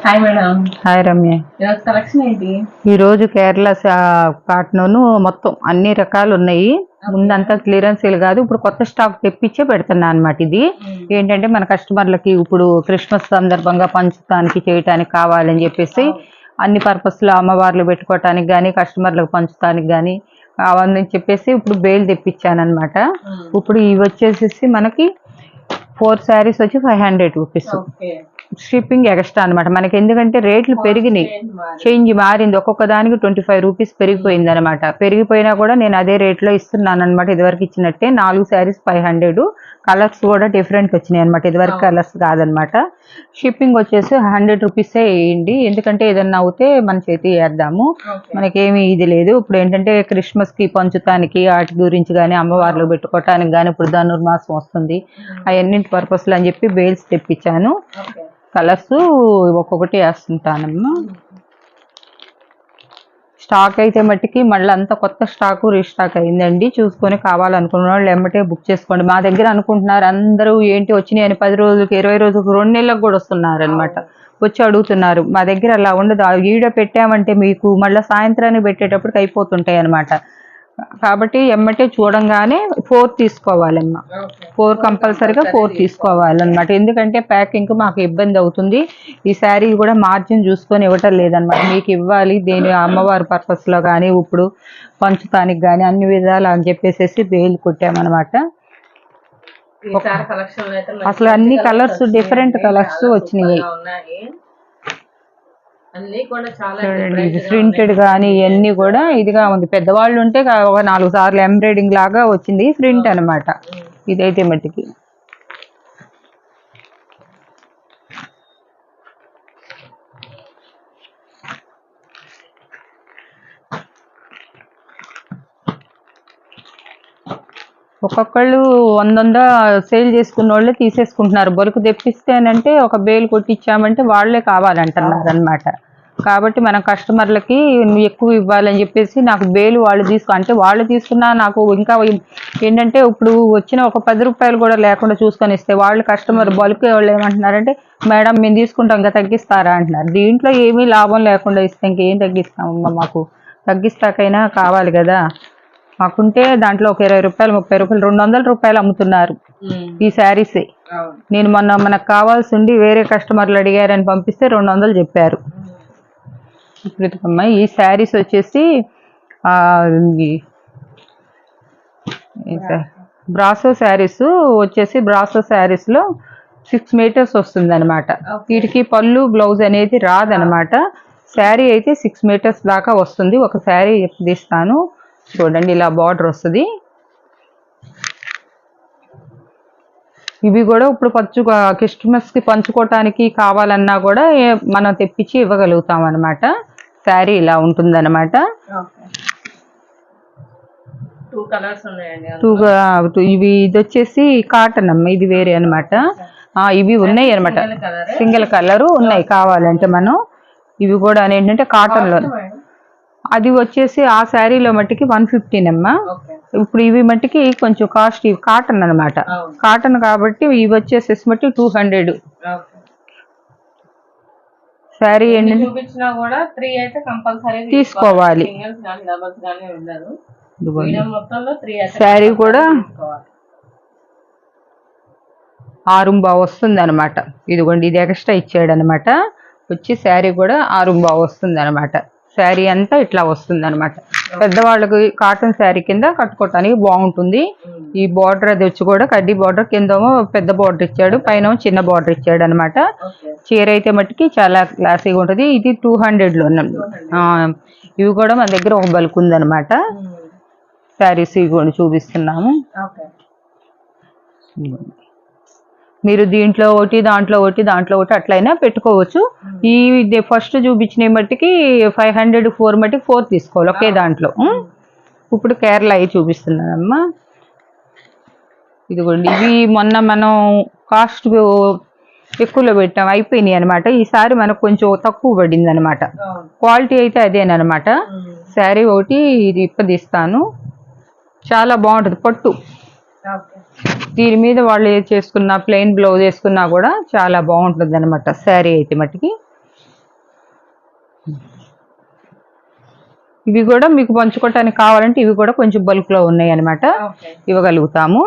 Hi madam. Hi Ramya. ఈరోజు collection ఏంటి? ఈరోజు కేరళ కాటన్ మొత్తం అన్ని రకాలు ఉన్నాయి. ముందంతా క్లియరెన్స్ సేల్ కాదు, ఇప్పుడు కొత్త స్టాక్ తెప్పించే పెడుతున్నా అనమాట. ఇది ఏంటంటే మన కస్టమర్లకి ఇప్పుడు క్రిస్మస్ సందర్భంగా పంచడానికి చేయటానికి కావాలని చెప్పేసి అన్ని పర్పస్లో అమ్మవార్లు పెట్టుకోవటానికి కానీ కస్టమర్లకు పంచడానికి కానీ అవన్నీ చెప్పేసి ఇప్పుడు బేల్ తెప్పించాను అనమాట. ఇప్పుడు ఇవి వచ్చేసి మనకి 4 శారీస్ వచ్చి 500 రూపీస్. షిప్పింగ్ ఎక్స్ట్రా అనమాట మనకి, ఎందుకంటే రేట్లు పెరిగినాయి, చేంజ్ మారింది. ఒక్కొక్క దానికి 25 రూపీస్ పెరిగిపోయింది అనమాట. పెరిగిపోయినా కూడా నేను అదే రేట్లో ఇస్తున్నాను అనమాట. ఇదివరకు ఇచ్చినట్టే 4 శారీస్ 500. కలర్స్ కూడా డిఫరెంట్ వచ్చినాయి అనమాట, ఇదివరకు కలర్స్ కాదనమాట. షిప్పింగ్ వచ్చేసి 100 రూపీసే వేయండి, ఎందుకంటే ఏదన్నా అవుతే మన చేతి వేద్దాము, మనకేమి ఇది లేదు. ఇప్పుడు ఏంటంటే క్రిస్మస్కి పంచుతానికి వాటి గురించి కానీ అమ్మవార్లు పెట్టుకోవటానికి కానీ ఇప్పుడు ధనుర్మాసం వస్తుంది, అవన్నింటి పర్పస్లు అని చెప్పి బేల్స్ తెప్పించాను. కలర్స్ ఒక్కొక్కటి వేస్తుంటానమ్మా. స్టాక్ అయితే మట్టికి మళ్ళీ అంతా కొత్త స్టాకు రీస్టాక్ అయిందండి. చూసుకొని కావాలనుకున్న వాళ్ళు ఎమ్మటే బుక్ చేసుకోండి. మా దగ్గర అనుకుంటున్నారు అందరూ ఏంటి వచ్చినాయని 10 రోజులకి 20 రోజులకు 2 నెలలకు కూడా వస్తున్నారు అనమాట. వచ్చి అడుగుతున్నారు. మా దగ్గర అలా ఉండదు. ఆ వీడియో పెట్టామంటే మీకు మళ్ళీ సాయంత్రానికి పెట్టేటప్పటికి అయిపోతుంటాయి అనమాట. కాబట్టి ఎమ్మటే చూడంగానే 4 తీసుకోవాలమ్మా. 4 కంపల్సరీగా 4 తీసుకోవాలన్నమాట. ఎందుకంటే ప్యాకింగ్ మాకు ఇబ్బంది అవుతుంది. ఈ శారీ కూడా మార్జిన్ చూసుకొని ఇవ్వటం లేదనమాట. మీకు ఇవ్వాలి దేని అమ్మవారి పర్పస్లో కానీ ఇప్పుడు పంచుతానికి కానీ అన్ని విధాలు అని చెప్పేసి బేల్ కొట్టామన్నమాట. అసలు అన్ని కలర్స్ డిఫరెంట్ కలర్స్ వచ్చినాయి. చూడండి, ఇది ప్రింటెడ్ కానీ ఇవన్నీ కూడా ఇదిగా ఉంది. పెద్దవాళ్ళు ఉంటే ఒక 4 సార్లు ఎంబ్రాయిడింగ్ లాగా వచ్చింది, ప్రింట్ అనమాట. ఇదైతే మట్టికి ఒక్కొక్కళ్ళు 100 సేల్ చేసుకున్న వాళ్ళే తీసేసుకుంటున్నారు. బొరుకు తెప్పిస్తేనంటే ఒక బేలు కొట్టించామంటే వాళ్ళే కావాలంటున్నారు అనమాట. కాబట్టి మనం కస్టమర్లకి ఎక్కువ ఇవ్వాలని చెప్పేసి నాకు బేలు వాళ్ళు అంటే వాళ్ళు తీసుకున్నా నాకు ఇంకా ఏంటంటే ఇప్పుడు వచ్చిన ఒక 10 రూపాయలు కూడా లేకుండా చూసుకొని ఇస్తే వాళ్ళు కస్టమర్ బల్క్ వాళ్ళు ఏమంటున్నారంటే మేడం మేము తీసుకుంటాం ఇంకా తగ్గిస్తారా అంటున్నారు. దీంట్లో ఏమీ లాభం లేకుండా ఇస్తే ఇంకేం తగ్గిస్తామమ్మా, మాకు తగ్గిస్తాకైనా కావాలి కదా. మాకుంటే దాంట్లో ఒక 20 రూపాయలు 30 రూపాయలు 200 రూపాయలు అమ్ముతున్నారు ఈ శారీసే. నేను మొన్న మనకు కావాల్సి ఉండి వేరే కస్టమర్లు అడిగారని పంపిస్తే 200 చెప్పారు. ఈ శారీస్ వచ్చేసి బ్రాసో శారీస్ వచ్చేసి బ్రాసో శారీస్లో 6 మీటర్స్ వస్తుంది అనమాట. వీటికి పళ్ళు బ్లౌజ్ అనేది రాదనమాట. శారీ అయితే 6 మీటర్స్ దాకా వస్తుంది. ఒక శారీ తీస్తాను చూడండి, ఇలా బార్డర్ వస్తుంది. ఇవి కూడా ఇప్పుడు క్రిస్మస్కి పంచుకోవటానికి కావాలన్నా కూడా మనం తెప్పించి ఇవ్వగలుగుతాం అనమాట. శారీ ఇలా ఉంటుందన్నమాట. 2 కలర్స్ ఉన్నాయండి. ఇవి ఇది వచ్చేసి కాటన్ అమ్మ, ఇది వేరే అనమాట. ఇవి ఉన్నాయి అనమాట, సింగిల్ కలరు ఉన్నాయి కావాలంటే మనం. ఇవి కూడా ఏంటంటే కాటన్లో, అది వచ్చేసి ఆ శారీలో మట్టికి 115 అమ్మా. ఇప్పుడు ఇవి మట్టికి కొంచెం కాస్ట్, ఇవి కాటన్ అనమాట. కాటన్ కాబట్టి ఇవి వచ్చేసేసి మట్టి 200. శారీ ఏంటంటే తీసుకోవాలి. శారీ కూడా 6 వస్తుంది అనమాట. ఇదిగోండి, ఇది ఎక్స్ట్రా ఇచ్చాడు అనమాట. వచ్చి శారీ కూడా 6 వస్తుంది అనమాట. శారీ అంతా ఇట్లా వస్తుంది అనమాట. పెద్దవాళ్ళకి కాటన్ శారీ కింద కట్టుకోవటానికి బాగుంటుంది. ఈ బార్డర్ అది వచ్చి కూడా కడ్డీ బార్డర్, కిందేమో పెద్ద బార్డర్ ఇచ్చాడు, పైన చిన్న బార్డర్ ఇచ్చాడు అనమాట. చీర అయితే మట్టుకి చాలా క్లాసీగా ఉంటుంది. ఇది 200లో. ఇవి కూడా మన దగ్గర ఒక బల్క్ ఉందనమాట. శారీస్ ఇవి కూడా చూపిస్తున్నాము. మీరు దీంట్లో ఒకటి దాంట్లో ఒకటి దాంట్లో ఒకటి అట్లయినా పెట్టుకోవచ్చు. ఈ ఫస్ట్ చూపించిన మట్టికి 500 4 మట్టికి 4 తీసుకోవాలి ఒకే దాంట్లో. ఇప్పుడు కేరళ అవి చూపిస్తున్నానమ్మా. ఇదిగోండి, ఇవి మొన్న మనం కాస్ట్ ఎక్కువలో పెట్టాం, అయిపోయినాయి అనమాట. ఈసారి మనకు కొంచెం తక్కువ పడింది అనమాట. క్వాలిటీ అయితే అదేనమాట. శారీ ఒకటి ఇది ఇప్పదీస్తాను, చాలా బాగుంటుంది పట్టు. దీని మీద వాళ్ళు ఏది చేసుకున్నా ప్లెయిన్ బ్లౌజ్ వేసుకున్నా కూడా చాలా బాగుంటుంది అనమాట శారీ అయితే మట్టికి. ఇవి కూడా మీకు పంచుకోవటానికి కావాలంటే ఇవి కూడా కొంచెం బల్క్ లో ఉన్నాయి అనమాట, ఓకే. ఇవ్వగలుగుతాము.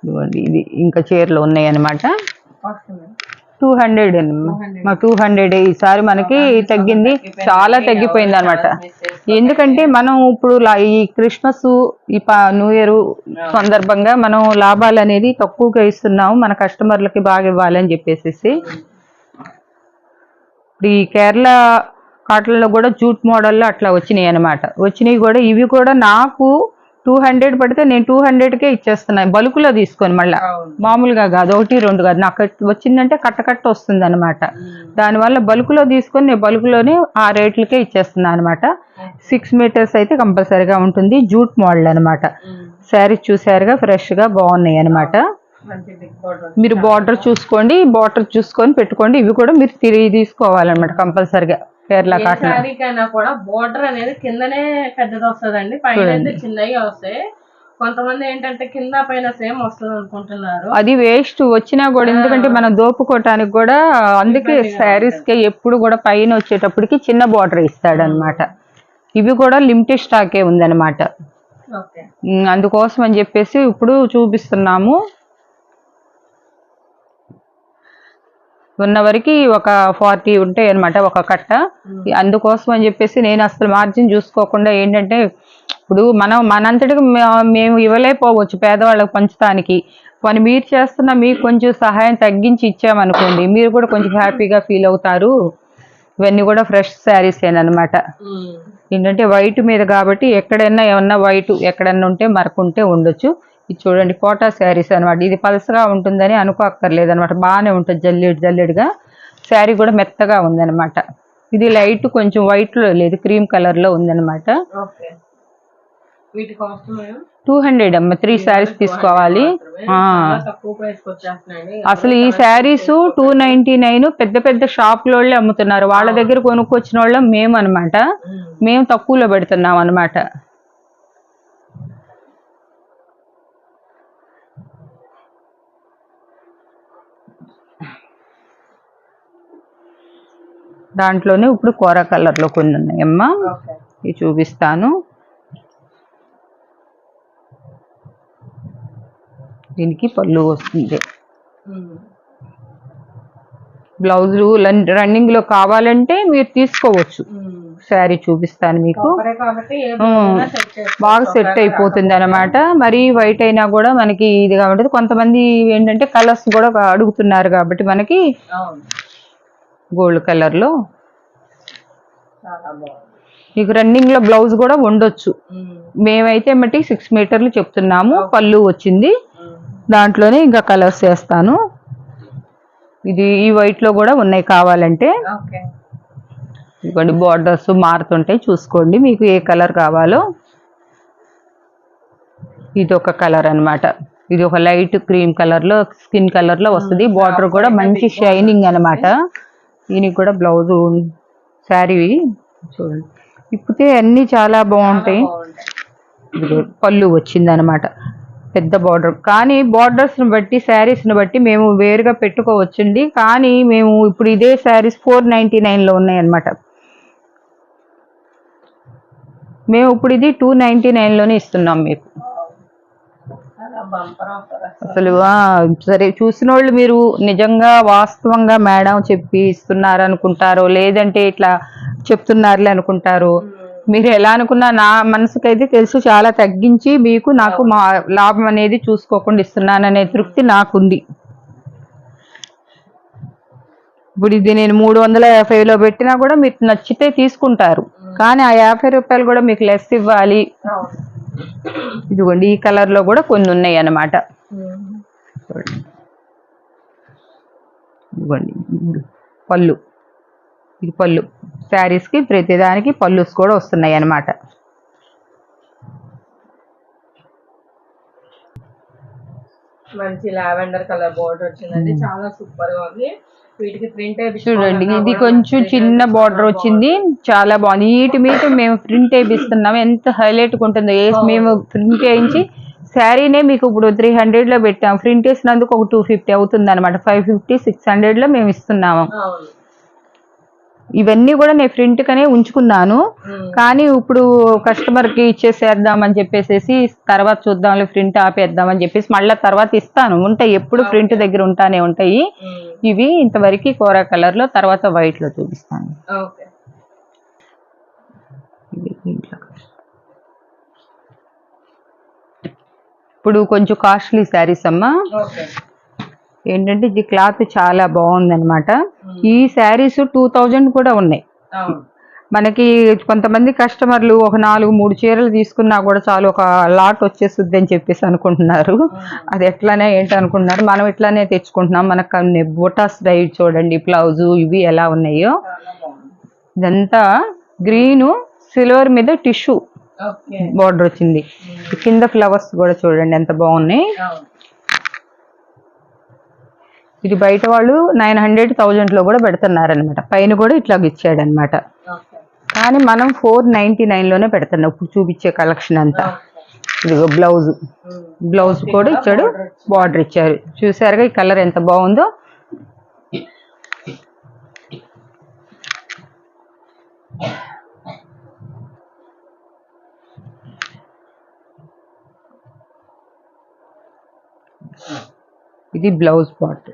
ఇదిగోండి ఇది ఇంకా చీరలు ఉన్నాయి అనమాట. వస్తుంది. 200 మా 200 ఈసారి మనకి తగ్గింది, చాలా తగ్గిపోయింది అనమాట. ఎందుకంటే మనం ఇప్పుడు ఈ క్రిస్మస్ ఈ న్యూ ఇయర్ సందర్భంగా మనం లాభాలు అనేది తక్కువగా ఇస్తున్నాము మన కస్టమర్లకి బాగా ఇవ్వాలని చెప్పేసి. ఇప్పుడు ఈ కేరళ కాటన్లో కూడా జూట్ మోడల్లో అట్లా వచ్చినాయి అనమాట. వచ్చినాయి కూడా ఇవి కూడా నాకు 200 పడితే నేను 200కే ఇచ్చేస్తున్నాను, బల్కులో తీసుకొని. మళ్ళీ మామూలుగా కాదు, 1 2 కాదు, నాకు వచ్చిందంటే కట్ట వస్తుంది అనమాట. దానివల్ల బల్కులో తీసుకొని నేను బల్కులోనే ఆ రేట్లకే ఇచ్చేస్తున్నాను అనమాట. 6 మీటర్స్ అయితే కంపల్సరీగా ఉంటుంది, జూట్ మోడల్ అనమాట. శారీస్ చూసారుగా, ఫ్రెష్గా బాగున్నాయి అనమాట. మీరు బార్డర్ చూసుకోండి, బార్డర్ చూసుకొని పెట్టుకోండి. ఇవి కూడా మీరు తిరిగి తీసుకోవాలన్నమాట కంపల్సరిగా. కేరళ కాటన్ శారీకైనా కూడా బోర్డర్ అనేది కిందనే పెద్దది వస్తుందండి, పైన అయితే చిన్నవి వస్తాయి. కొంతమంది ఏంటంటే కింద పైన సేమ్ వస్తుంది అనుకుంటున్నారు, అది వేస్ట్ వచ్చినా కూడా. ఎందుకంటే మనం దోపుకోవటానికి కూడా, అందుకే శారీస్ కి ఎప్పుడు కూడా పైన వచ్చేటప్పటికి చిన్న బార్డర్ ఇస్తాడనమాట. ఇవి కూడా లిమిటెడ్ స్టాకే ఉందన్నమాట. అందుకోసం అని చెప్పేసి ఇప్పుడు చూపిస్తున్నాము. ఉన్న వరకు ఒక 40 ఉంటాయి అనమాట ఒక కట్ట. అందుకోసం అని చెప్పేసి నేను అసలు మార్జిన్ చూసుకోకుండా ఏంటంటే, ఇప్పుడు మనం మనంతటికి మేము ఇవ్వలేకపోవచ్చు పేదవాళ్ళకి పంచడానికి, పని మీరు చేస్తున్న మీకు కొంచెం సహాయం తగ్గించి ఇచ్చామనుకోండి, మీరు కూడా కొంచెం హ్యాపీగా ఫీల్ అవుతారు. ఇవన్నీ కూడా ఫ్రెష్ శారీస్ ఏనమాట. ఏంటంటే వైట్ మీద కాబట్టి ఎక్కడైనా ఏమన్నా వైట్ ఎక్కడన్నా ఉంటే మరకుంటే ఉండొచ్చు. ఇది చూడండి కోటా శారీస్ అనమాట. ఇది పలసగా ఉంటుందని అనుకోక్కర్లేదు అనమాట, బాగానే ఉంటుంది జల్లెడిగా. శారీ కూడా మెత్తగా ఉందన్నమాట. ఇది లైట్ కొంచెం వైట్ లో లేదు, క్రీమ్ కలర్ లో ఉందన్నమాట. 200 అమ్మ, 3 శారీస్ తీసుకోవాలి. అసలు ఈ శారీస్ 299 పెద్ద పెద్ద షాపుల వాళ్ళే అమ్ముతున్నారు, వాళ్ళ దగ్గర కొనుక్కొచ్చిన వాళ్ళం మేము అనమాట. మేము తక్కువలో పెడుతున్నాం అనమాట. దాంట్లోనే ఇప్పుడు కోరా కలర్ లో కొన్ని ఉన్నాయమ్మా, ఇవి చూపిస్తాను. దీనికి పళ్ళు వస్తుంది. బ్లౌజులు రన్నింగ్ లో కావాలంటే మీరు తీసుకోవచ్చు. శారీ చూపిస్తాను మీకు, బాగా సెట్ అయిపోతుంది అనమాట. మరీ వైట్ అయినా కూడా మనకి ఇదిగా ఉంటుంది. కొంతమంది ఏంటంటే కలర్స్ కూడా అడుగుతున్నారు కాబట్టి మనకి గోల్డ్ కలర్ లో మీకు రన్నింగ్ లో బ్లౌజ్ కూడా ఉండొచ్చు. మేమైతే మట్టి 6 మీటర్లు చెప్తున్నాము. పళ్ళు వచ్చింది, దాంట్లోనే ఇంకా కలర్స్ వేస్తాను. ఇది ఈ వైట్ లో కూడా ఉన్నాయి కావాలంటే. ఇదిగోండి బార్డర్స్ మారుతుంటాయి, చూసుకోండి మీకు ఏ కలర్ కావాలో. ఇది ఒక కలర్ అనమాట. ఇది ఒక లైట్ క్రీమ్ కలర్ లో, స్కిన్ కలర్ లో వస్తుంది. బార్డర్ కూడా మంచి షైనింగ్ అనమాట. దీనికి కూడా బ్లౌజ్ శారీ చూడండి, ఇప్పుతే అన్ని చాలా బాగుంటాయి. పళ్ళు వచ్చింది అనమాట, పెద్ద బార్డర్. కానీ బార్డర్స్ ని బట్టి శారీస్ ని బట్టి మేము వేరుగా పెట్టుకోవచ్చండి. కానీ మేము ఇప్పుడు ఇదే శారీస్ 499 లో ఉన్నాయి అనమాట. మేము ఇప్పుడు ఇది 299 లోనే ఇస్తున్నాం మీకు. అసలు సరే చూసిన వాళ్ళు మీరు నిజంగా వాస్తవంగా మేడం చెప్పి ఇస్తున్నారు అనుకుంటారో, లేదంటే ఇట్లా చెప్తున్నారులే అనుకుంటారు. మీరు ఎలా అనుకున్నా నా మనసుకైతే తెలుసు చాలా తగ్గించి మీకు నాకు మా లాభం అనేది చూసుకోకుండా ఇస్తున్నాననే తృప్తి నాకుంది. ఇప్పుడు ఇది నేను 350లో పెట్టినా కూడా మీకు నచ్చితే తీసుకుంటారు, కానీ ఆ 50 రూపాయలు కూడా మీకు లెస్ ఇవ్వాలి. ఇదిగోండి ఈ కలర్ లో కూడా కొన్ని ఉన్నాయి అన్నమాట. ఇదిగోండి పళ్ళు, ఇది పళ్ళు. శారీస్ కి ప్రతిదానికి పళ్ళుస్ కూడా వస్తున్నాయి అన్నమాట. మంచి లావెండర్ కలర్ బోర్డర్ వచ్చిందండి, చాలా సూపర్ గా ఉంది. వీటికి ప్రింట్ చూడండి, ఇది కొంచెం చిన్న బార్డర్ వచ్చింది, చాలా బాగుంది. వీటి మీద మేము ప్రింట్ వేయిస్తున్నాము, ఎంత హైలైట్ గా ఉంటుందో. మేము ప్రింట్ వేయించి శారీనే మీకు ఇప్పుడు 300 లో పెట్టాము, ప్రింట్ వేసినందుకు ఒక 250 అవుతుంది అనమాట. 550 600 లో మేము ఇస్తున్నాము. ఇవన్నీ కూడా నేను ప్రింట్ కనే ఉంచుకున్నాను. కానీ ఇప్పుడు కస్టమర్ కి ఇచ్చేసేద్దామని చెప్పేసి తర్వాత చూద్దాంలే ప్రింట్ ఆపేద్దామని చెప్పేసి మళ్ళీ తర్వాత ఇస్తాను. ఉంటాయి ఎప్పుడు ప్రింట్ దగ్గర ఉంటానే ఉంటాయి. ఇవి ఇంతవరకు కోరా కలర్ లో, తర్వాత వైట్ లో చూపిస్తాను. ఇప్పుడు కొంచెం కాస్ట్లీ శారీస్ అమ్మా. ఏంటంటే ఇది క్లాత్ చాలా బాగుందన్నమాట. ఈ శారీస్ 2000 కూడా ఉన్నాయి. మనకి కొంతమంది కస్టమర్లు ఒక 4-3 చీరలు తీసుకున్నా కూడా చాలు ఒక లాట్ వచ్చేస్తుంది అని చెప్పేసి అనుకుంటున్నారు. అది ఎట్లానే ఏంటి అనుకుంటున్నారు. మనం ఇట్లానే తెచ్చుకుంటున్నాం. మనకు బుటాస్ రైడ్ చూడండి, బ్లౌజు ఇవి ఎలా ఉన్నాయో. ఇదంతా గ్రీన్ సిల్వర్ మీద టిష్యూ బార్డర్ వచ్చింది. కింద ఫ్లవర్స్ కూడా చూడండి ఎంత బాగున్నాయి. ఇది బయట వాళ్ళు 900-1000 లో కూడా పెడుతున్నారనమాట. పైన కూడా ఇట్లా ఇచ్చాడనమాట. కానీ మనం 499 లోనే పెడుతున్నాం ఇప్పుడు చూపించే కలెక్షన్ అంతా. ఇదిగో బ్లౌజ్ కూడా ఇచ్చాడు, బార్డర్ ఇచ్చారు. చూసారుగా ఈ కలర్ ఎంత బాగుందో. ఇది బ్లౌజ్ పార్ట్.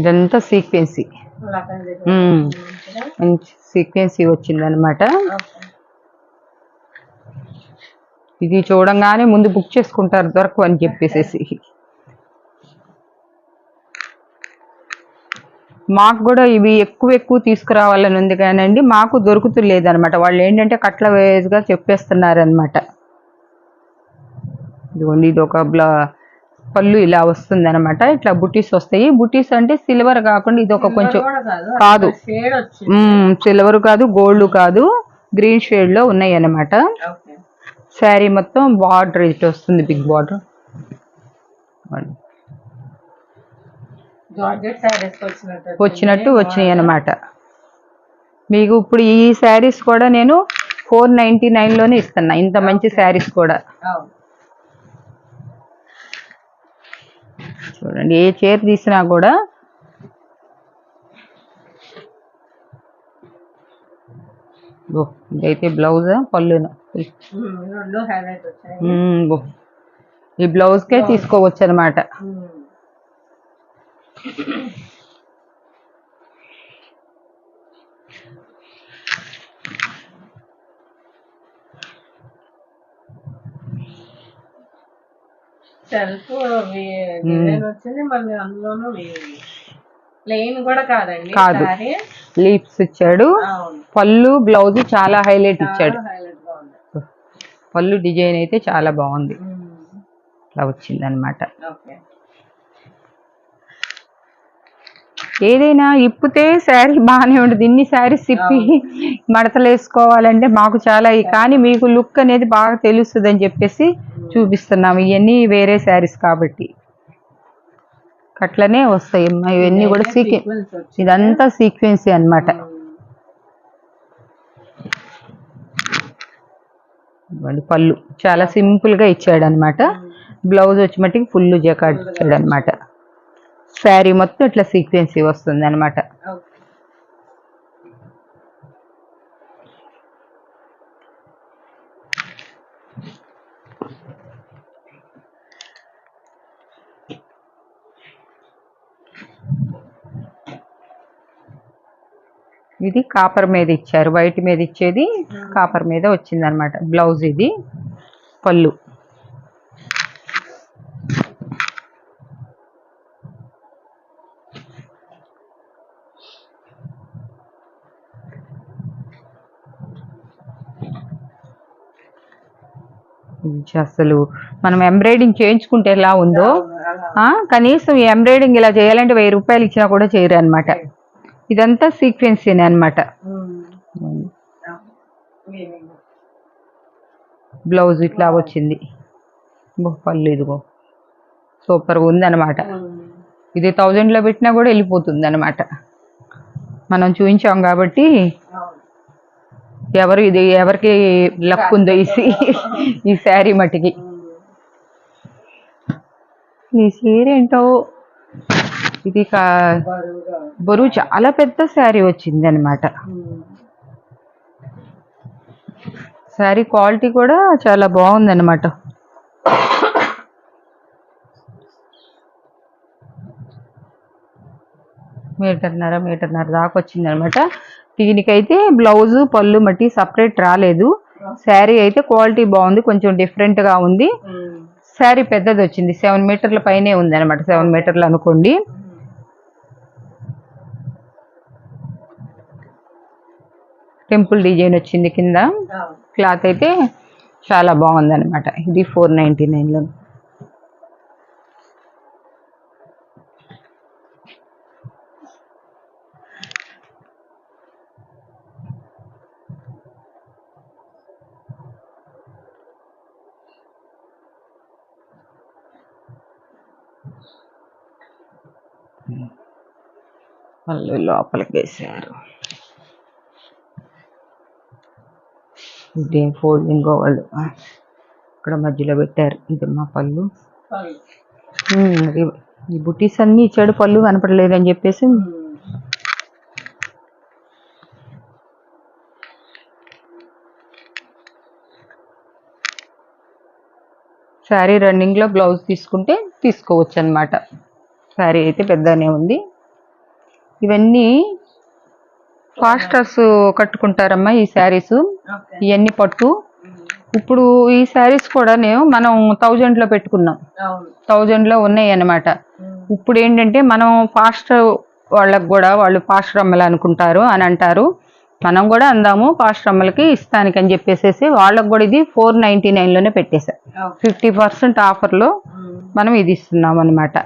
ఇదంతా సీక్వెన్సీ, మంచి సీక్వెన్సీ వచ్చిందనమాట. ఇది చూడంగానే ముందు బుక్ చేసుకుంటారు దొరకవు అని చెప్పేసి. మాకు కూడా ఇవి ఎక్కువ తీసుకురావాలని ఉంది కానండి మాకు దొరుకుతులేదనమాట. వాళ్ళు ఏంటంటే కట్ల వేజ్గా చెప్పేస్తున్నారనమాట. ఇదిగోండి ఇది ఒక పళ్ళు ఇలా వస్తుంది అనమాట. ఇట్లా బుటీస్ వస్తాయి. బుటీస్ అంటే సిల్వర్ కాకుండా ఇది ఒక కొంచెం కాదు, సిల్వర్ కాదు, గోల్డ్ కాదు, గ్రీన్ షేడ్ లో ఉన్నాయి అనమాట. శారీ మొత్తం బార్డర్ ఇటు వస్తుంది, బిగ్ బార్డర్. వచ్చినట్టు వచ్చినాయి అన్నమాట. మీకు ఇప్పుడు ఈ శారీస్ కూడా నేను 499 లోనే ఇస్తున్నా. ఇంత మంచి శారీస్ కూడా చూడండి. ఏ చీర తీసినా కూడా ఇదైతే బ్లౌజ్, పళ్ళున ఈ బ్లౌజ్ కే తీసుకోవచ్చు అనమాట. సెల్ఫ్ డిజైన్ వచ్చింది. మళ్ళీ అందులోనూ ప్లెయిన్ కూడా కాదండి, కాదు, లీప్స్ ఇచ్చాడు. పళ్ళు బ్లౌజ్ చాలా హైలైట్ ఇచ్చాడు. పళ్ళు డిజైన్ అయితే చాలా బాగుంది. అలా వచ్చింది అనమాట. ఏదైనా ఇప్పితే శారీ బాగానే ఉంటుంది. ఇన్ని శారీస్ ఇప్పి మడతలు వేసుకోవాలంటే మాకు చాలా, కానీ మీకు లుక్ అనేది బాగా తెలుస్తుంది అని చెప్పేసి చూపిస్తున్నాము. ఇవన్నీ వేరే శారీస్ కాబట్టి అట్లనే వస్తాయి. ఇవన్నీ కూడా ఇదంతా సీక్వెన్సీ అనమాట. పళ్ళు చాలా సింపుల్ గా ఇచ్చాడు అనమాట. బ్లౌజ్ వచ్చి మట్టికి ఫుల్ జకాట్ ఇచ్చాడు అనమాట. శారీ మొత్తం ఇట్లా సీక్వెన్సీ వస్తుంది అనమాట. ఇది కాపర్ మీద ఇచ్చారు, వైట్ మీద ఇచ్చేది కాపర్ మీద వచ్చింది అనమాట. బ్లౌజ్ ఇది, పళ్ళు. అసలు మనం ఎంబ్రాయిడింగ్ చేయించుకుంటే ఎలా ఉందో, కనీసం ఈ ఎంబ్రాయిడింగ్ ఇలా చేయాలంటే 1000 రూపాయలు ఇచ్చినా కూడా చేయరు అనమాట. ఇదంతా సీక్వెన్సీనే అనమాట. బ్లౌజ్ ఇట్లా వచ్చింది, పళ్ళు ఇదిగో సూపర్ ఉంది అనమాట. ఇది 1000 లో పెట్టినా కూడా వెళ్ళిపోతుంది అనమాట. మనం చూపించాం కాబట్టి ఎవరికి లక్ ఉందో ఈ శారీ మట్టికి. ఈ చీర ఏంటో ఇది బరువు చాలా పెద్ద శారీ వచ్చింది అనమాట. శారీ క్వాలిటీ కూడా చాలా బాగుంది అనమాట. మీటర్నర దాకా వచ్చింది అనమాట. దీనికైతే బ్లౌజ్ పళ్ళు మట్టి సపరేట్ రాలేదు. శారీ అయితే క్వాలిటీ బాగుంది, కొంచెం డిఫరెంట్ గా ఉంది. శారీ పెద్దది వచ్చింది, 7 మీటర్ల పైనే ఉంది అనమాట. 7 మీటర్లు అనుకోండి. టెంపుల్ డిజైన్ వచ్చింది కింద. క్లాత్ అయితే చాలా బాగుంది అనమాట. ఇది 499లో. పళ్ళు లోపలికి వేసారు. ఇదేం ఫోల్డింగ్ వాళ్ళు ఇక్కడ మధ్యలో పెట్టారు. ఇది మా పళ్ళు. ఈ బుటీస్ అన్ని ఇచ్చాడు, పళ్ళు కనపడలేదు అని చెప్పేసి. శారీ రన్నింగ్ లో బ్లౌజ్ తీసుకుంటే తీసుకోవచ్చు అనమాట. శారీ అయితే పెద్దనే ఉంది. ఇవన్నీ ఫాస్టర్స్ కట్టుకుంటారమ్మా ఈ శారీస్. ఇవన్నీ పట్టు. ఇప్పుడు ఈ శారీస్ కూడా మనం 1000లో పెట్టుకున్నాం, 1000లో ఉన్నాయి అన్నమాట. ఇప్పుడు ఏంటంటే మనం ఫాస్ట్ వాళ్ళకి కూడా, వాళ్ళు ఫాస్ట్ రమ్మలు అనుకుంటారు అని అంటారు. మనం కూడా అందాము ఫాస్ట్ రమ్మలకి ఇస్తానికి అని చెప్పేసి వాళ్ళకి కూడా ఇది 499లోనే పెట్టేశారు. 50% ఆఫర్లో మనం ఇది ఇస్తున్నాం అనమాట.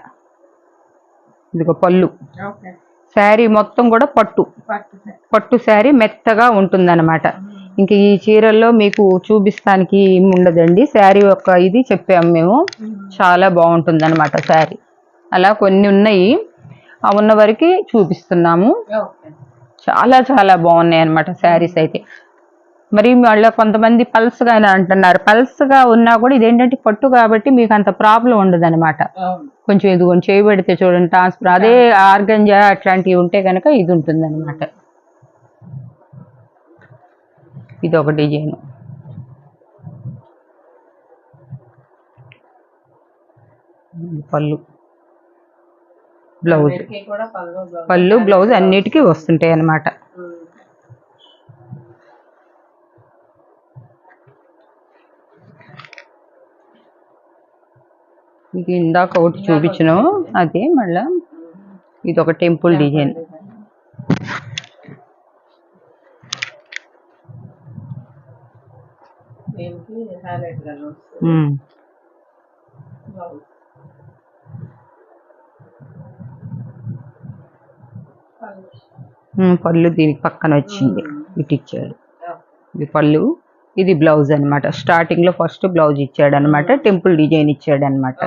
ఇదిగో పళ్ళు. శారీ మొత్తం కూడా పట్టు శారీ మెత్తగా ఉంటుందన్నమాట. ఇంక ఈ చీరల్లో మీకు చూపిస్తానికి ఏమి ఉండదండి. శారీ యొక్క ఇది చెప్పాము మేము, చాలా బాగుంటుంది అనమాట శారీ. అలా కొన్ని ఉన్నాయి, ఆ ఉన్న వరకు చూపిస్తున్నాము. చాలా చాలా బాగున్నాయి అనమాట శారీస్ అయితే. మరి వాళ్ళ కొంతమంది పల్స్గా అంటున్నారు. పల్స్గా ఉన్నా కూడా ఇదేంటంటే పట్టు కాబట్టి మీకు అంత ప్రాబ్లం ఉండదు అనమాట. కొంచెం ఇది కొంచెం చేయబెడితే చూడండి ట్రాన్స్ఫర్. అదే ఆర్గంజా అట్లాంటివి ఉంటే కనుక ఇది ఉంటుంది అనమాట. ఇది ఒక డిజైన్. పళ్ళు బ్లౌజ్, పళ్ళు బ్లౌజ్ అన్నిటికీ వస్తుంటాయి అన్నమాట. ఇది ఇందాక ఒకటి చూపించను, అదే మళ్ళా ఇది ఒక టెంపుల్ డిజైన్. పళ్ళు దీనికి పక్కన వచ్చింది, ఇటు ఇచ్చాడు. ఇది పళ్ళు, ఇది బ్లౌజ్ అనమాట. స్టార్టింగ్ లో ఫస్ట్ బ్లౌజ్ ఇచ్చాడు అనమాట, టెంపుల్ డిజైన్ ఇచ్చాడు అనమాట.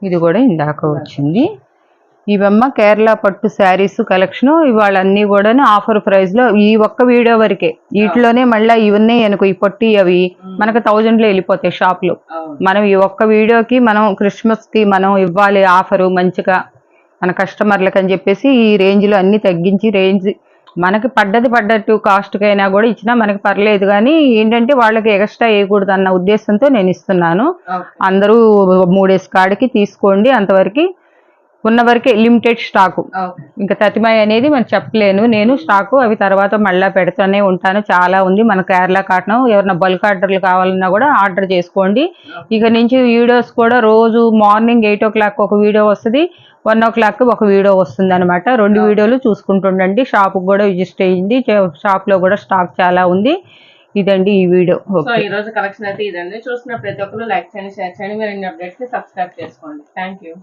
ఇది కూడా ఇందాక వచ్చింది. ఇవమ్మ కేరళ పట్టు శారీస్ కలెక్షన్. ఇవాళ అన్ని కూడా ఆఫర్ ప్రైస్ లో, ఈ ఒక్క వీడియో వరకే. వీటిలోనే మళ్ళీ ఇవన్నీ అనుకో, ఈ పట్టు అవి మనకు 1000లో వెళ్ళిపోతాయి షాప్ లో. మనం ఈ ఒక్క వీడియోకి మనం క్రిస్మస్ కి మనం ఇవ్వాలి ఆఫరు మంచిగా మన కస్టమర్లకు అని చెప్పేసి ఈ రేంజ్ లో అన్ని తగ్గించి, రేంజ్ మనకి పడ్డట్టు కాస్ట్ కైనా కూడా ఇచ్చినా మనకి పర్లేదు, కానీ ఏంటంటే వాళ్ళకి ఎక్స్ట్రా వేయకూడదు అన్న ఉద్దేశంతో నేను ఇస్తున్నాను. అందరూ 3 కాడికి తీసుకోండి. అంతవరకు ఉన్న వరకే లిమిటెడ్ స్టాకు. ఇంకా తతిమాయి అనేది మనం చెప్పలేను నేను. స్టాకు అవి తర్వాత మళ్ళీ పెడుతూనే ఉంటాను. చాలా ఉంది మన కేరళ కాటన్. ఎవరైనా బల్క్ ఆర్డర్లు కావాలన్నా కూడా ఆర్డర్ చేసుకోండి. ఇక నుంచి వీడియోస్ కూడా రోజు మార్నింగ్ 8 o'clock ఒక వీడియో వస్తుంది, 1 o'clock ఒక వీడియో వస్తుంది అనమాట. 2 వీడియోలు చూసుకుంటుండండి. షాప్కి కూడా విజిట్ చేయండి. షాప్లో కూడా స్టాక్ చాలా ఉంది. ఇదండి ఈ వీడియో. ఈ రోజు కలెక్షన్ అయితే ఇదండి. చూసిన ప్రతి ఒక్కరు లైక్ చేయండి, షేర్ చేయండి. మీరు అప్డేట్స్ సబ్స్క్రైబ్ చేసుకోండి. Thank you.